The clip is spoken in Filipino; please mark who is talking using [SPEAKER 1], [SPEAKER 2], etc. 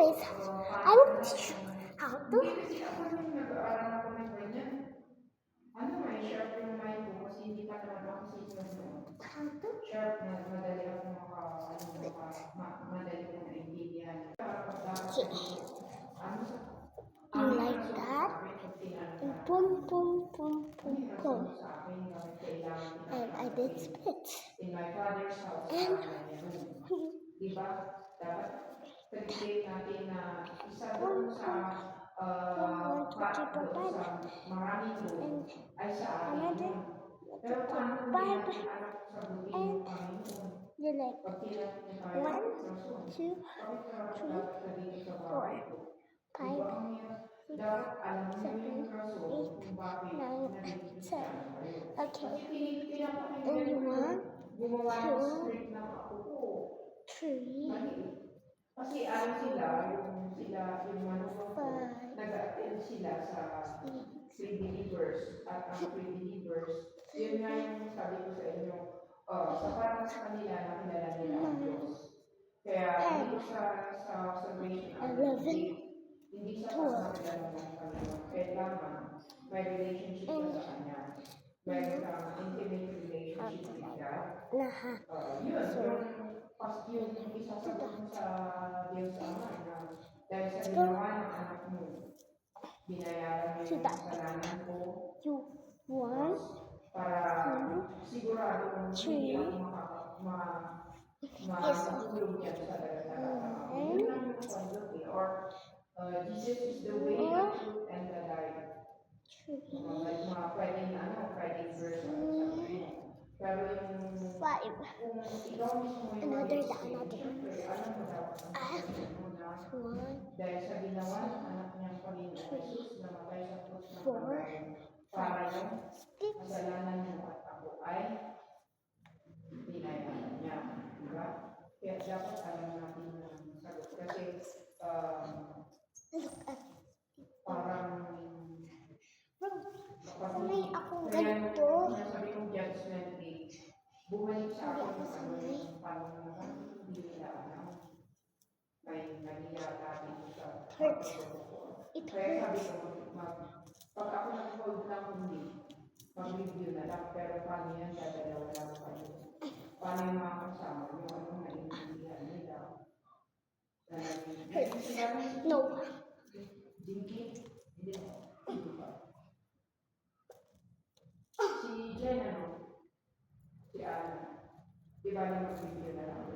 [SPEAKER 1] Anyways, I will teach you how to.
[SPEAKER 2] Kasi ako nung nag-aaral ako ng ganyan, may sharp yung mind ko kasi hindi pa naman ako seasoned.
[SPEAKER 1] How to?
[SPEAKER 2] Sharp na madali ako madali ko naiintindihan.
[SPEAKER 1] Okay. You like that? And boom, boom, boom, boom, boom. And I did split.
[SPEAKER 2] In my father's house,
[SPEAKER 1] And
[SPEAKER 2] diba? Dapat create natin na isa doon sa maraming doon ay sa atin yun. Pero paano kung natin anak sa buti ng Panginoon?
[SPEAKER 1] you like 1, 2, 3, 4, 5, 6, 7, 8, 9, 10. Okay. And you want 2, 3,
[SPEAKER 2] kasi ano sila, yung nag-attend sila sa pre-believers at ang pre-believers, yun nga yung sabi ko sa inyo, sa parang sa kanila na kilala nila ang Diyos. Kaya dito sa salvation, hindi sa pagkakilala ng Panginoon. Kailangan may relationship ka sa Kanya. Meron kang intimate relationship with God. Yun, yung isa sa Diyos Ama na dahil sa ginawa ng anak mo, binayaran mo yung kasalanan ko. Para sigurado kung hindi ako makatulog yan sa dalaga. Yun lang yung conduct eh. Or Jesus is the way, the truth, and the life. Like mga pwedeng verse at sabi. Pero yung kung ikaw mismo yung siyempre, alam mo dapat dahil sa ginawa ng anak niyang Panginoon Jesus na matay sa krus ng Kalbaryo, para yung kasalanan mo at ako ay binayaran niya. Diba? Kaya dapat alam natin ang sagot. Kasi parang
[SPEAKER 1] sanay akong ganito.
[SPEAKER 2] Sabi kong judgment day, bumalik sa akin yung panahon na hindi nila alam. May nagiyata dito sa
[SPEAKER 1] It
[SPEAKER 2] kaya sabi
[SPEAKER 1] hurts.
[SPEAKER 2] ko, pag ako nag-hold lang hindi, mag-review na lang, pero paano yan, dadalawa lang kayo. Paano yung mga kasama, yung anong naiintindihan nila.
[SPEAKER 1] No.
[SPEAKER 2] Jinky? Hindi mo. Si Jen, si Anna, di ba na mag-review na lang?